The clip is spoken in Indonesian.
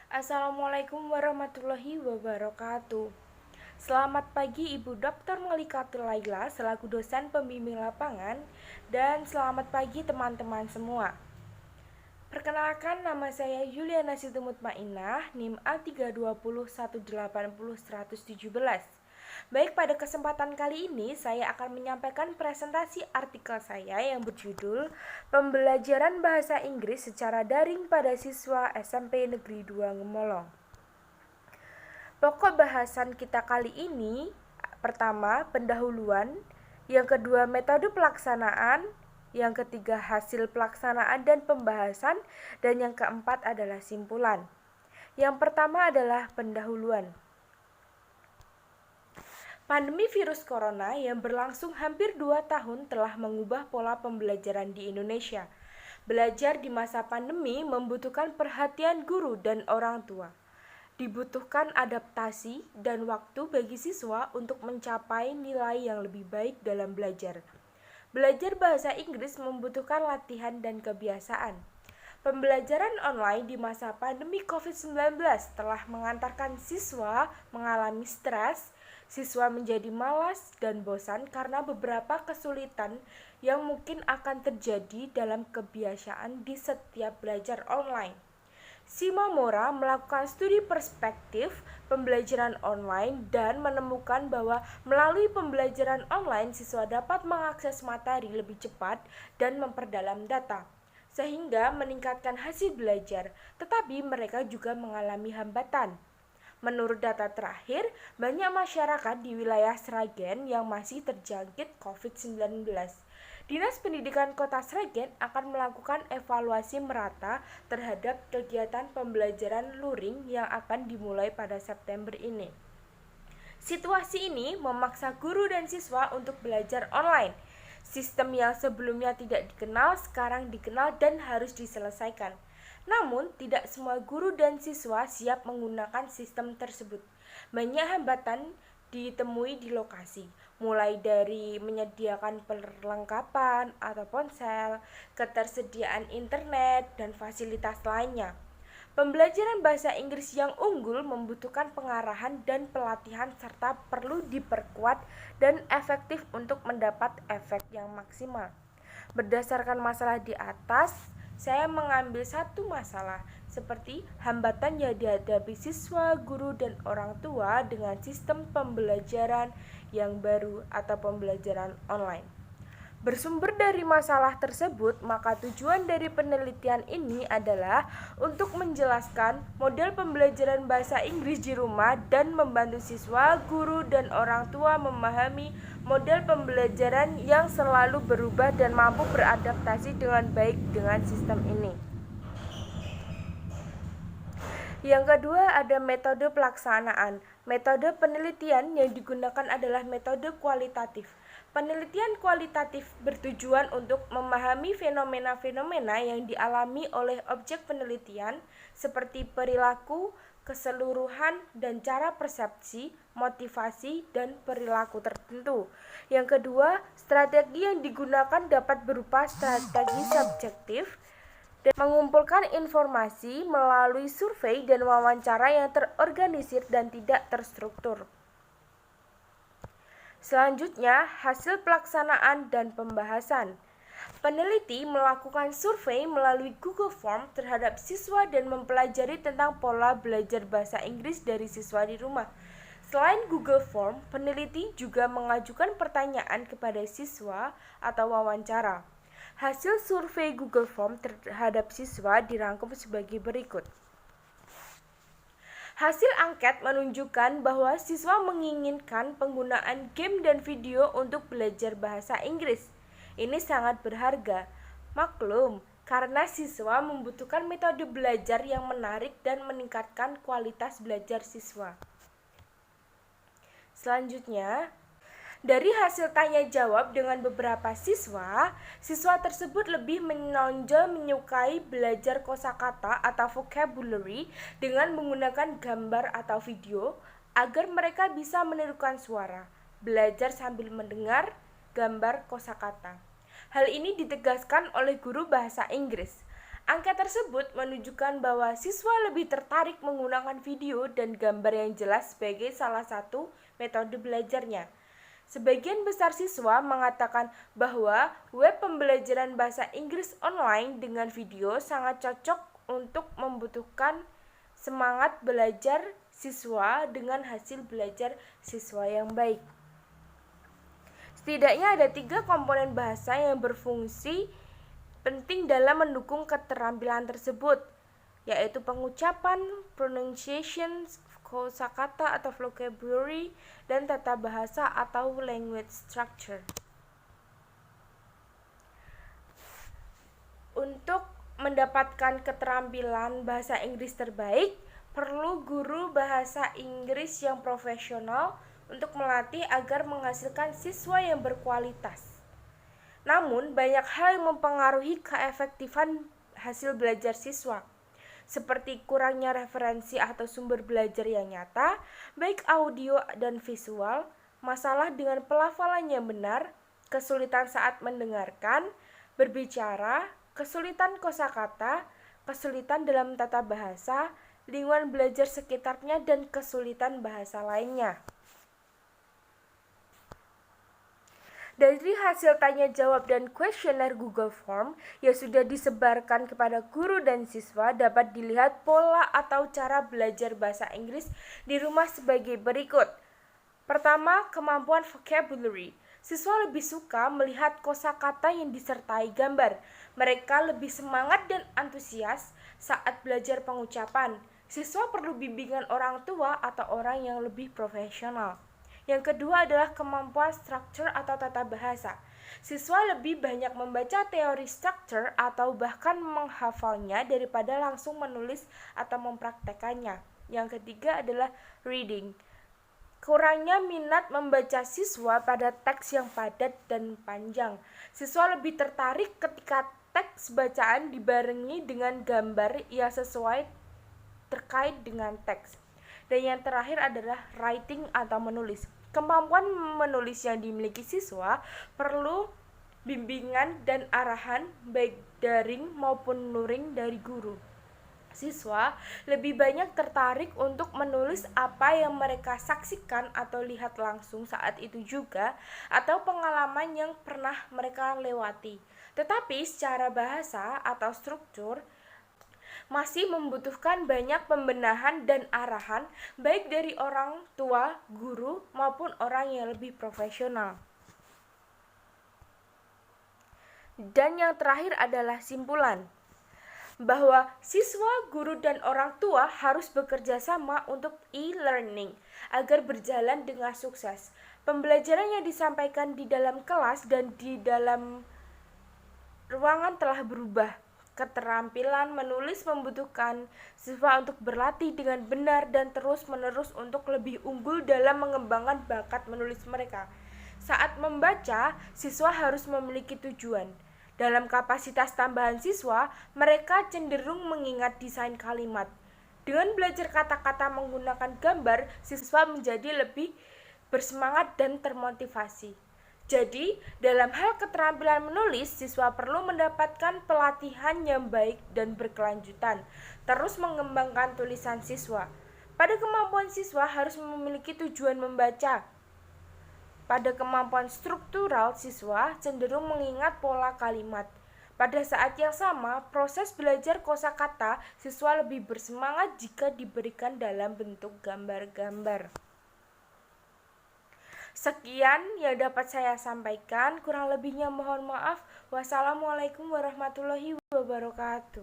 Assalamualaikum warahmatullahi wabarakatuh. Selamat pagi Ibu Dr. Melikatul Laila selaku dosen pembimbing lapangan, dan selamat pagi teman-teman semua. Perkenalkan, nama saya Yuliana Siti Mutmainah, NIM A320180117. Baik, pada kesempatan kali ini saya akan menyampaikan presentasi artikel saya yang berjudul Pembelajaran Bahasa Inggris secara daring pada siswa SMP Negeri 2 Ngemolong. Pokok bahasan kita kali ini, pertama, pendahuluan, yang kedua, metode pelaksanaan, yang ketiga, hasil pelaksanaan dan pembahasan, dan yang keempat adalah simpulan. Yang pertama adalah pendahuluan. Pandemi virus corona yang berlangsung hampir 2 tahun telah mengubah pola pembelajaran di Indonesia. Belajar di masa pandemi membutuhkan perhatian guru dan orang tua. Dibutuhkan adaptasi dan waktu bagi siswa untuk mencapai nilai yang lebih baik dalam belajar. Belajar bahasa Inggris membutuhkan latihan dan kebiasaan. Pembelajaran online di masa pandemi COVID-19 telah mengantarkan siswa mengalami stres, siswa menjadi malas dan bosan karena beberapa kesulitan yang mungkin akan terjadi dalam kebiasaan di setiap belajar online. Shimomura melakukan studi perspektif pembelajaran online dan menemukan bahwa melalui pembelajaran online siswa dapat mengakses materi lebih cepat dan memperdalam data, sehingga meningkatkan hasil belajar, tetapi mereka juga mengalami hambatan. Menurut data terakhir, banyak masyarakat di wilayah Sragen yang masih terjangkit COVID-19. Dinas Pendidikan Kota Sragen akan melakukan evaluasi merata terhadap kegiatan pembelajaran luring yang akan dimulai pada September ini. Situasi ini memaksa guru dan siswa untuk belajar online. Sistem yang sebelumnya tidak dikenal sekarang dikenal dan harus diselesaikan. Namun, tidak semua guru dan siswa siap menggunakan sistem tersebut. Banyak hambatan ditemui di lokasi, mulai dari menyediakan perlengkapan atau ponsel, ketersediaan internet, dan fasilitas lainnya. Pembelajaran bahasa Inggris yang unggul membutuhkan pengarahan dan pelatihan serta perlu diperkuat dan efektif untuk mendapat efek yang maksimal. Berdasarkan masalah di atas, saya mengambil satu masalah, seperti hambatan yang dihadapi siswa, guru, dan orang tua dengan sistem pembelajaran yang baru atau pembelajaran online. Bersumber dari masalah tersebut, maka tujuan dari penelitian ini adalah untuk menjelaskan model pembelajaran bahasa Inggris di rumah dan membantu siswa, guru, dan orang tua memahami model pembelajaran yang selalu berubah dan mampu beradaptasi dengan baik dengan sistem ini. Yang kedua, ada metode pelaksanaan. Metode penelitian yang digunakan adalah metode kualitatif. Penelitian kualitatif bertujuan untuk memahami fenomena-fenomena yang dialami oleh objek penelitian seperti perilaku, keseluruhan, dan cara persepsi, motivasi, dan perilaku tertentu. Yang kedua, strategi yang digunakan dapat berupa strategi subjektif dan mengumpulkan informasi melalui survei dan wawancara yang terorganisir dan tidak terstruktur. Selanjutnya, hasil pelaksanaan dan pembahasan. Peneliti melakukan survei melalui Google Form terhadap siswa dan mempelajari tentang pola belajar bahasa Inggris dari siswa di rumah. Selain Google Form, peneliti juga mengajukan pertanyaan kepada siswa atau wawancara. Hasil survei Google Form terhadap siswa dirangkum sebagai berikut. Hasil angket menunjukkan bahwa siswa menginginkan penggunaan game dan video untuk belajar bahasa Inggris. Ini sangat berharga. Maklum, karena siswa membutuhkan metode belajar yang menarik dan meningkatkan kualitas belajar siswa. Selanjutnya, dari hasil tanya jawab dengan beberapa siswa tersebut lebih menonjol menyukai belajar kosakata atau vocabulary dengan menggunakan gambar atau video agar mereka bisa menirukan suara, belajar sambil mendengar gambar kosakata. Hal ini ditegaskan oleh guru bahasa Inggris. Angka tersebut menunjukkan bahwa siswa lebih tertarik menggunakan video dan gambar yang jelas sebagai salah satu metode belajarnya. Sebagian besar siswa mengatakan bahwa web pembelajaran bahasa Inggris online dengan video sangat cocok untuk membutuhkan semangat belajar siswa dengan hasil belajar siswa yang baik. Setidaknya ada 3 komponen bahasa yang berfungsi penting dalam mendukung keterampilan tersebut, yaitu pengucapan, pronunciation, kosakata atau vocabulary, dan tata bahasa atau language structure. Untuk mendapatkan keterampilan bahasa Inggris terbaik, perlu guru bahasa Inggris yang profesional untuk melatih agar menghasilkan siswa yang berkualitas. Namun, banyak hal yang mempengaruhi keefektifan hasil belajar siswa, seperti kurangnya referensi atau sumber belajar yang nyata, baik audio dan visual, masalah dengan pelafalan yang benar, kesulitan saat mendengarkan, berbicara, kesulitan kosakata, kesulitan dalam tata bahasa, lingkungan belajar sekitarnya, dan kesulitan bahasa lainnya. Dari hasil tanya jawab dan kuesioner Google Form yang sudah disebarkan kepada guru dan siswa, dapat dilihat pola atau cara belajar bahasa Inggris di rumah sebagai berikut. Pertama, kemampuan vocabulary. Siswa lebih suka melihat kosakata yang disertai gambar. Mereka lebih semangat dan antusias saat belajar pengucapan. Siswa perlu bimbingan orang tua atau orang yang lebih profesional. Yang kedua adalah kemampuan struktur atau tata bahasa. Siswa lebih banyak membaca teori struktur atau bahkan menghafalnya daripada langsung menulis atau mempraktekannya. Yang ketiga adalah reading. Kurangnya minat membaca siswa pada teks yang padat dan panjang. Siswa lebih tertarik ketika teks bacaan dibarengi dengan gambar yang sesuai terkait dengan teks. Dan yang terakhir adalah writing atau menulis. Kemampuan menulis yang dimiliki siswa perlu bimbingan dan arahan baik daring maupun luring dari guru. Siswa lebih banyak tertarik untuk menulis apa yang mereka saksikan atau lihat langsung saat itu juga, atau pengalaman yang pernah mereka lewati. Tetapi secara bahasa atau struktur masih membutuhkan banyak pembenahan dan arahan baik dari orang tua, guru, maupun orang yang lebih profesional. Dan yang terakhir adalah simpulan, bahwa siswa, guru, dan orang tua harus bekerja sama untuk e-learning agar berjalan dengan sukses. Pembelajaran yang disampaikan di dalam kelas dan di dalam ruangan telah berubah. Keterampilan menulis membutuhkan siswa untuk berlatih dengan benar dan terus-menerus untuk lebih unggul dalam mengembangkan bakat menulis mereka. Saat membaca, siswa harus memiliki tujuan. Dalam kapasitas tambahan siswa, mereka cenderung mengingat desain kalimat. Dengan belajar kata-kata menggunakan gambar, siswa menjadi lebih bersemangat dan termotivasi. Jadi, dalam hal keterampilan menulis, siswa perlu mendapatkan pelatihan yang baik dan berkelanjutan, terus mengembangkan tulisan siswa. Pada kemampuan siswa harus memiliki tujuan membaca. Pada kemampuan struktural, siswa cenderung mengingat pola kalimat. Pada saat yang sama, proses belajar kosakata siswa lebih bersemangat jika diberikan dalam bentuk gambar-gambar. Sekian yang dapat saya sampaikan, kurang lebihnya mohon maaf. Wassalamualaikum warahmatullahi wabarakatuh.